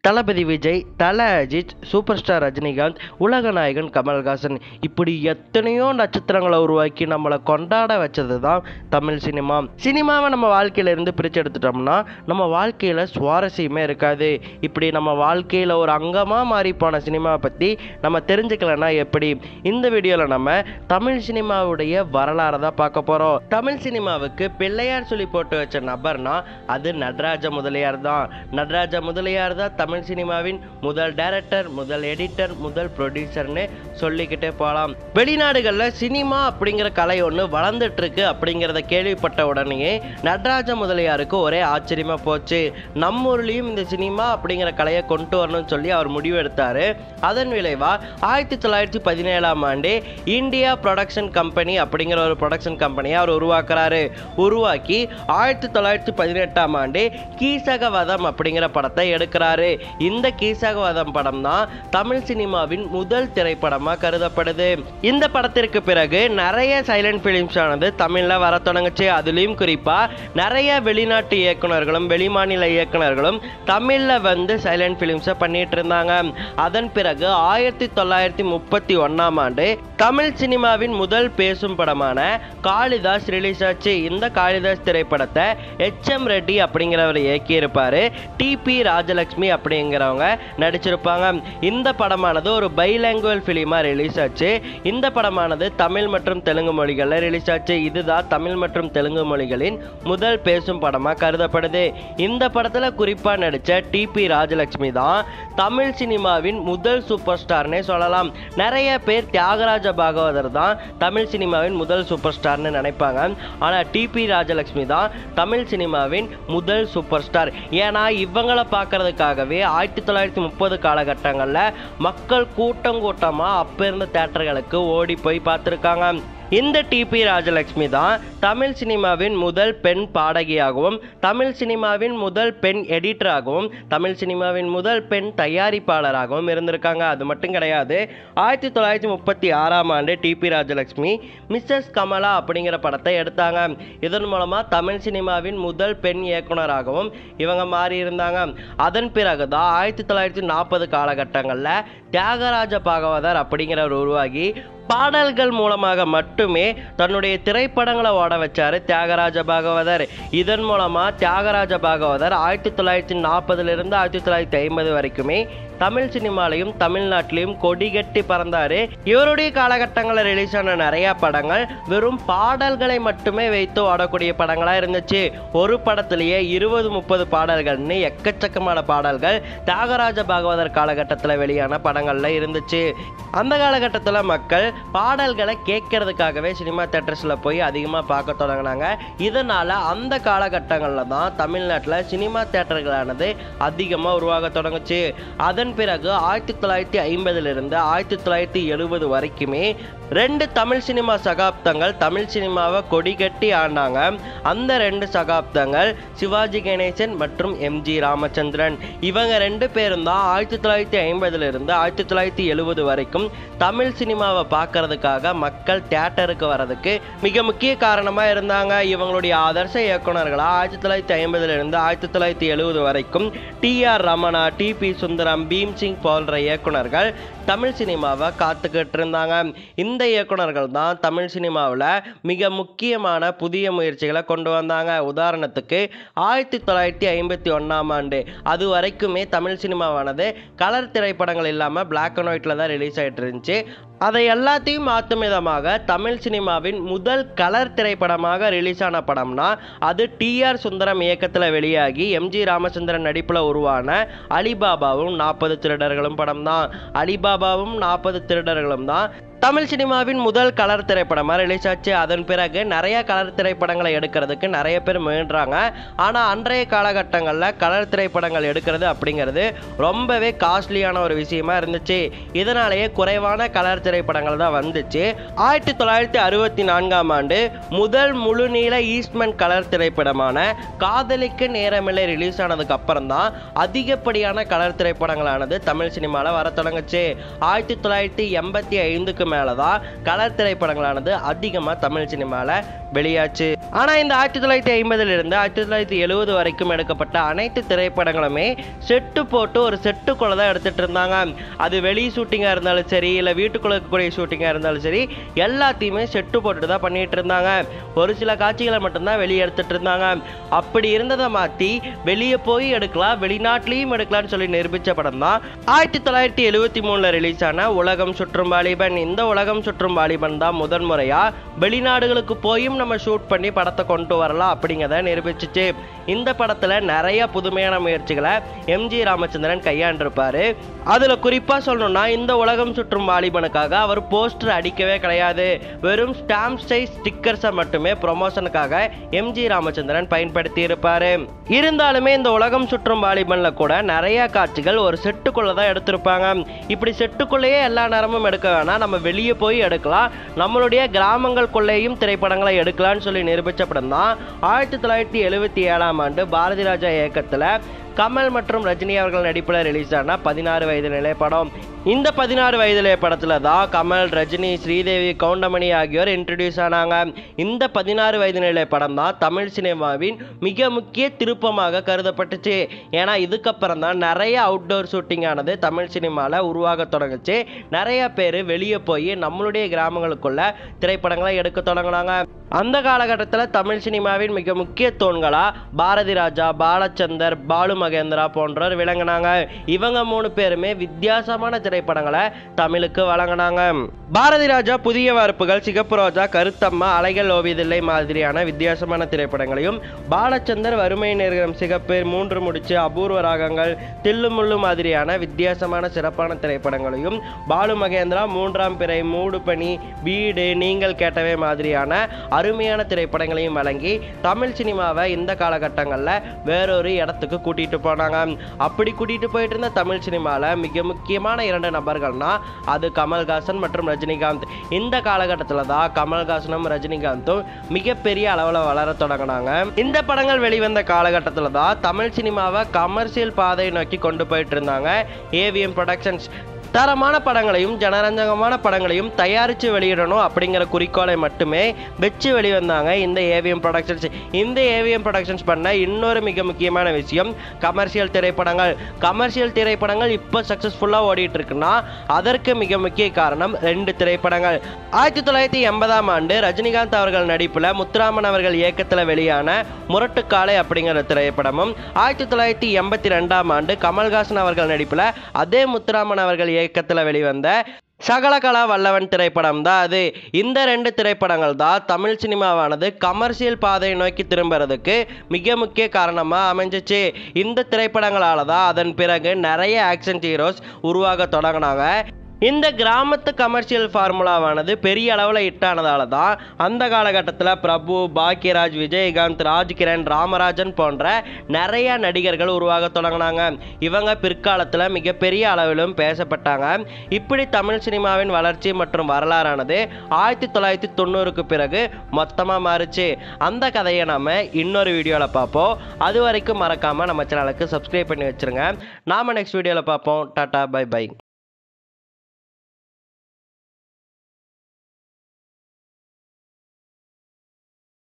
தளபதி Vijay, Thala Ajith, super star Rajinikanth, உலக நாயகன் கமல்ஹாசன் இப்படி எத்தனையோ நட்சத்திரங்களை உருவாக்கி நம்மளை கொண்டாட வச்சது தான் தமிழ் சினிமா. சினிமாவை நம்ம வாழ்க்கையில இருந்து பிரித்து எடுத்துட்டோம்னா நம்ம வாழ்க்கையில சுவாரஸ்யமே இருக்காது. இப்படி நம்ம வாழ்க்கையில ஒரு அங்கமா மாறி போன சினிமாவை பத்தி நம்ம தெரிஞ்சுக்கலன்னா எப்படி? இந்த வீடியோல நம்ம தமிழ் சினிமாவுடைய வரலாறை தான் பார்க்க போறோம். தமிழ் சினிமாவுக்கு பிள்ளையார் சொல்லி போட்டு வச்ச நபர்னா அது நடராஜ முதலியார் தான். நடராஜ முதலியார் தான் தமிழ் சினிமாவின் முதல் டைரக்டர், முதல் எடிட்டர், முதல் ப்ரொடியூசர்னு சொல்லிக்கிட்டே போகலாம். வெளிநாடுகளில் சினிமா அப்படிங்கிற கலை ஒன்று வளர்ந்துட்டு இருக்கு அப்படிங்கிறத கேள்விப்பட்ட உடனே நடராஜ முதலியாருக்கு ஒரே ஆச்சரியமா போச்சு. நம்ம ஊர்லேயும் இந்த சினிமா அப்படிங்கிற கலையை கொண்டு வரணும்னு சொல்லி அவர் முடிவு எடுத்தாரு. அதன் விளைவா 1917ஆம் ஆண்டு இந்தியா ப்ரொடக்ஷன் கம்பெனி அப்படிங்கிற ஒரு ப்ரொடக்ஷன் கம்பெனியை அவர் உருவாக்கி 1918ஆம் ஆண்டு கீசகவதம் அப்படிங்கிற படத்தை எடுக்கிறாரு. இந்த கீசகவதம் படம் தான் தமிழ் சினிமாவின் முதல் திரைப்படமா கருதப்படுது. இந்த படத்திற்கு பிறகு நிறைய சைலண்ட் பிலிம்ஸ் ஆனது தமிழ்ல வர தொடங்குச்சு. அதுலயும் குறிப்பா நிறைய வெளிநாட்டு இயக்குனர்களும் வெளிமாநில இயக்குனர்களும் தமிழ்ல வந்து சைலண்ட் பிலிம்ஸை பண்ணிட்டு இருந்தாங்க. அதன் பிறகு 1931ஆம் ஆண்டு தமிழ் சினிமாவின் முதல் பேசும் படமான காளிதாஸ் ரிலீஸ் ஆச்சு. இந்த காளிதாஸ் திரைப்படத்தை HM ரெட்டி அப்படிங்கிறவர் இயக்கியிருப்பாரு. TP ராஜலட்சுமி அப்படிங்கிறவங்க நடிச்சிருப்பாங்க. இந்த படமானது ஒரு பைலாங்குவல் ஃபிலிமா ரிலீஸ் ஆச்சு. இந்த படமானது தமிழ் மற்றும் தெலுங்கு மொழிகளில் ரிலீஸ் ஆச்சு. இதுதான் தமிழ் மற்றும் தெலுங்கு மொழிகளின் முதல் பேசும் படமா கருதப்படுது. இந்த படத்துல குறிப்பா நடிச்ச TP ராஜலட்சுமி தான் தமிழ் சினிமாவின் முதல் சூப்பர் ஸ்டார்னே சொல்லலாம். நிறைய பேர் தியாகராஜ பாகவதர் தான் தமிழ் சினிமாவின் முதல் சூப்பர் ஸ்டார்னு நினைப்பாங்க. ஆனா TP ராஜலட்சுமி தான் தமிழ் சினிமாவின் முதல் சூப்பர் ஸ்டார். ஏன்னா இவங்களை பார்க்கறதுக்காகவே 1930 காலகட்டங்களில் மக்கள் கூட்டமா அப்ப இருந்த தியேட்டர்களுக்கு ஓடி போய் பார்த்துருக்காங்க. இந்த TP ராஜலட்சுமி தான் தமிழ் சினிமாவின் முதல் பெண் பாடகியாகவும், தமிழ் சினிமாவின் முதல் பெண் எடிட்டராகவும், தமிழ் சினிமாவின் முதல் பெண் தயாரிப்பாளராகவும் இருந்திருக்காங்க. அது மட்டும் கிடையாது, 1936ஆம் ஆண்டு TP ராஜலட்சுமி மிஸ்ஸஸ் கமலா அப்படிங்கிற படத்தை எடுத்தாங்க. இதன் மூலமா தமிழ் சினிமாவின் முதல் பெண் இயக்குனராகவும் இவங்க மாறி இருந்தாங்க. அதன் பிறகுதான் 1940 காலகட்டங்களில் தியாகராஜ பாகவதர் அப்படிங்கிறவர் உருவாகி பாடல்கள் மூலமாக மட்டுமே தன்னுடைய திரைப்படங்களை ஓட வச்சாரு தியாகராஜ பாகவதர். இதன் மூலமா தியாகராஜ பாகவதர் 1940 1950 வரைக்குமே தமிழ் சினிமாலையும் தமிழ்நாட்டிலையும் கொடிகட்டி பறந்தாரு. இவருடைய காலகட்டங்களில் ரிலீஸ் ஆன நிறைய படங்கள் வெறும் பாடல்களை மட்டுமே வைத்து ஓடக்கூடிய படங்களா இருந்துச்சு. ஒரு படத்திலேயே 20-30 பாடல்கள்னு எக்கச்சக்கமான பாடல்கள் தியாகராஜ பாகவதர் காலகட்டத்தில் வெளியான படங்கள்ல இருந்துச்சு. அந்த காலகட்டத்தில் மக்கள் பாடல்களை கேட்கறதுக்காகவே சினிமா தியேட்டர்ஸில் போய் அதிகமாக பார்க்க தொடங்கினாங்க. இதனால அந்த காலகட்டங்களில் தான் தமிழ்நாட்டில் சினிமா தியேட்டர்களானது அதிகமாக உருவாக தொடங்குச்சு. அதன் பிறகு 1950 1970 வரைக்குமே 2 தமிழ் சினிமா சகாப்தங்கள் தமிழ் சினிமாவை கொடிகட்டி ஆண்டாங்க. அந்த 2 சகாப்தங்கள் சிவாஜி கணேசன் மற்றும் MG ராமச்சந்திரன். இவங்க 2 பேரும் தான் 1950 1970 வரைக்கும் தமிழ் சினிமாவை பார்க்கறதுக்காக மக்கள் தியேட்டருக்கு வர்றதுக்கு மிக முக்கிய காரணமா இருந்தாங்க. இவங்களுடைய ஆதர்ச இயக்குனர்களா 1950 1970 வரைக்கும் TR ரமணா, TP சுந்தரம், பீம்சிங் போன்ற இயக்குனர்கள் தமிழ் சினிமாவை காத்துக்கிட்டு இருந்தாங்க. இந்த இயக்குனர்கள் தான் தமிழ் சினிமாவில் மிக முக்கியமான புதிய முயற்சிகளை கொண்டு வந்தாங்க. உதாரணத்துக்கு 1951ஆம் ஆண்டு அது வரைக்குமே தமிழ் சினிமாவானது கலர் திரைப்படங்கள் இல்லாமல் பிளாக் அண்ட் ஒயிட்ல தான் ரிலீஸ் ஆகிட்டு இருந்துச்சு. அதை எல்லாத்தையும் மாற்றும் விதமாக தமிழ் சினிமாவின் முதல் கலர் திரைப்படமாக ரிலீஸ் ஆன படம்னா அது TR சுந்தரம் இயக்கத்தில் வெளியாகி MG ராமச்சந்திரன் நடிப்பில் உருவான அலிபாபாவும் 40 திருடர்களும் படம் தான். அலிபாபாவும் 40 திருடர்களும் தான் தமிழ் சினிமாவின் முதல் கலர் திரைப்படமாக ரிலீஸ் ஆச்சு. அதன் பிறகு நிறைய கலர் திரைப்படங்களை எடுக்கிறதுக்கு நிறைய பேர் முயன்றாங்க. ஆனால் அன்றைய காலகட்டங்களில் கலர் திரைப்படங்கள் எடுக்கிறது அப்படிங்கிறது ரொம்பவே காஸ்ட்லியான ஒரு விஷயமா இருந்துச்சு. இதனாலேயே குறைவான கலர் திரைப்படங்கள் தான் வந்துச்சு. 1964ஆம் ஆண்டு முதல் முழுநீள ஈஸ்ட்மன் கலர் திரைப்படமான காதலிக்க நேரமில்லை ரிலீஸ் ஆனதுக்கு அப்புறம் தான் அதிகப்படியான கலர் திரைப்படங்களானது தமிழ் சினிமாவில் வர தொடங்குச்சு. 1985க்கு மேலே தான் கலர் திரைப்படங்களானது அதிகமாக தமிழ் சினிமாவில் வெளியாச்சு. ஆனா இந்த 1950 இருந்து 1970 வரைக்கும் எடுக்கப்பட்ட அனைத்து திரைப்படங்களுமே செட்டு போட்டு ஒரு செட்டுக்குள்ள தான் எடுத்துட்டு இருந்தாங்க. அது வெளி ஷூட்டிங்கா இருந்தாலும் சரி, இல்ல வீட்டுக்குள்ள இருக்கக்கூடிய ஷூட்டிங்கா இருந்தாலும் சரி, எல்லாத்தையுமே செட்டு போட்டுட்டு தான் பண்ணிட்டு இருந்தாங்க. ஒரு சில காட்சிகளை மட்டும்தான் வெளியே எடுத்துட்டு இருந்தாங்க. அப்படி இருந்ததை மாத்தி வெளியே போய் எடுக்கலாம், வெளிநாட்டிலையும் எடுக்கலாம்னு சொல்லி நிரூபிச்ச படம் தான் 1973 ரிலீஸ் ஆன உலகம் சுற்றும் வாலிபன். இந்த உலகம் சுற்றும் வாலிபன் தான் முதன்முறையா வெளிநாடுகளுக்கு போயும் நம்ம ஷூட் பண்ணி படத்தை கொண்டு வரலாம் அப்படிங்கிறத நிரூபிச்சிச்சு. இந்த படத்துல நிறைய புதுமையான முயற்சிகளை எம்ஜி ராமச்சந்திரன் கையாண்டிருப்பாரு. அதுல குறிப்பா சொல்லணும்னா இந்த உலகம் சுற்றும் வாலிபனுக்காக அவர் போஸ்டர் அடிக்கவே கிடையாது. வெறும் ஸ்டாம்ப் சைஸ் ஸ்டிக்கர்ஸை மட்டுமே ப்ரொமோஷனுக்காக எம்ஜி ராமச்சந்திரன் பயன்படுத்தி இருப்பாரு. இருந்தாலுமே இந்த உலகம் சுற்றும் வாலிபன்ல கூட நிறைய காட்சிகள் ஒரு செட்டுக்குள்ள தான் எடுத்திருப்பாங்க. இப்படி செட்டுக்குள்ளேயே எல்லா நேரமும் எடுக்க வேணாம், நம்ம வெளியே போய் எடுக்கலாம், நம்மளுடைய கிராமங்களுக்குள்ளேயும் திரைப்படங்களை எடுக்கலாம்னு சொல்லி நிரூபிச்ச படம் தான் 1977 ஆண்டு பாரதி ராஜா இயக்கத்துல கமல் மற்றும் ரஜினி அவர்கள் நடிப்பில் ரிலீஸ் ஆன 16 வயது நிலை படம். இந்த 16 வயது நிலை படத்துல தான் கமல், ரஜினி, ஸ்ரீதேவி, கவுண்டமணி ஆகியோர் இன்ட்ரடியூஸ் ஆனாங்க. இந்த 16 வயது நிலை படம் தான் தமிழ் சினிமாவின் மிக முக்கிய திருப்பமாக கருதப்பட்டுச்சு. ஏன்னா இதுக்கப்புறம் தான் நிறைய அவுட்டோர் ஷூட்டிங் ஆனது தமிழ் சினிமாவில் உருவாக தொடங்குச்சு. நிறைய பேர் வெளியே போய் நம்மளுடைய கிராமங்களுக்குள்ள திரைப்படங்களை எடுக்க தொடங்கினாங்க. அந்த காலகட்டத்தில் தமிழ் சினிமாவின் மிக முக்கிய தூண்களா பாரதி ராஜா, பாலச்சந்தர், பாலு மகேந்திரா போன்றோர் விளங்கினாங்க. இவங்க 3 பேருமே வித்தியாசமான திரைப்படங்களை தமிழுக்கு வழங்கினாங்க. பாரதி ராஜா புதிய வார்ப்புகள், சிகப்பு ரோஜா, கருத்தம்மா, அலைகள் ஓவியதில்லை மாதிரியான வித்தியாசமான திரைப்படங்களையும், பாலச்சந்தர் வறுமை நேர்கம் சிகப்பு, 3 முடிச்சு, அபூர்வ ராகங்கள், தில்லு முள்ளு மாதிரியான வித்தியாசமான சிறப்பான திரைப்படங்களையும், பாலு மகேந்திரா மூன்றாம் பிறை, மூடு பனி, வீடு, நீங்கள் கேட்டவே மாதிரியான அருமையான திரைப்படங்களையும் வழங்கி தமிழ் சினிமாவை இந்த காலகட்டங்களில் வேறொரு இடத்துக்கு கூட்டிட்டு போனாங்க. அப்படி கூட்டிட்டு போயிட்டு இருந்த தமிழ் சினிமாவில் மிக முக்கியமான 2 நபர்கள்னா அது கமல்ஹாசன் மற்றும் ரஜினிகாந்த். இந்த காலகட்டத்தில் தான் கமல்ஹாசனும் ரஜினிகாந்தும் மிகப்பெரிய அளவில் வளர தொடங்கினாங்க. இந்த படங்கள் வெளிவந்த காலகட்டத்தில் தான் தமிழ் சினிமாவை கமர்ஷியல் பாதை நோக்கி கொண்டு போயிட்டு இருந்தாங்க ஏவிஎம் ப்ரொடக்ஷன்ஸ். தரமான படங்களையும் ஜனரஞ்சகமான படங்களையும் தயாரித்து வெளியிடணும் அப்படிங்கிற குறிக்கோளை மட்டுமே வச்சு வெளிவந்தாங்க இந்த ஏவிஎம் ப்ரொடக்ஷன்ஸ். இந்த ஏவிஎம் ப்ரொடக்ஷன்ஸ் பண்ண இன்னொரு மிக முக்கியமான விஷயம் கமர்ஷியல் திரைப்படங்கள். கமர்ஷியல் திரைப்படங்கள் இப்போ சக்ஸஸ்ஃபுல்லாக ஓடிட்டு இருக்குன்னா அதற்கு மிக முக்கிய காரணம் 2 திரைப்படங்கள். 1980 ஆண்டு ரஜினிகாந்த் அவர்கள் நடிப்பில் முத்துராமன் அவர்கள் இயக்கத்தில் வெளியான முரட்டுக்காலை அப்படிங்கிற திரைப்படமும், 1982 ஆண்டு கமல்ஹாசன் அவர்கள் நடிப்பில் அதே முத்துராமன் அவர்கள் இயக்கத்தில் வெளிவந்த சகலகலா வல்லவன் திரைப்படம் தான் அது. இந்த 2 திரைப்படங்கள் தான் தமிழ் சினிமாவானது கமர்ஷியல் பாதையை நோக்கி திரும்புறதுக்கு மிக முக்கிய காரணமாக அமைஞ்சிச்சு. இந்த திரைப்படங்களால தான் அதன் பிறகு நிறைய ஆக்ஷன் ஹீரோஸ் உருவாக தொடங்கினாங்க. இந்த கிராமத்து கமர்ஷியல் ஃபார்முலாவானது பெரிய அளவில் ஹிட்டானதால தான் அந்த காலகட்டத்தில் பிரபு, பாக்யராஜ், விஜயகாந்த், ராஜ்கிரண், ராமராஜன் போன்ற நிறைய நடிகர்கள் உருவாக தொடங்கினாங்க. இவங்க பிற்காலத்தில் மிகப்பெரிய அளவிலும் பேசப்பட்டாங்க. இப்படி தமிழ் சினிமாவின் வளர்ச்சி மற்றும் வரலாறானது 1990க்கு பிறகு மொத்தமாக மாறுச்சு. அந்த கதையை நம்ம இன்னொரு வீடியோவில் பார்ப்போம். அது வரைக்கும் மறக்காமல் நம்ம சேனலுக்கு சப்ஸ்கிரைப் பண்ணி வச்சுருங்க. நாம் நெக்ஸ்ட் வீடியோவில் பார்ப்போம். Tata, bye by.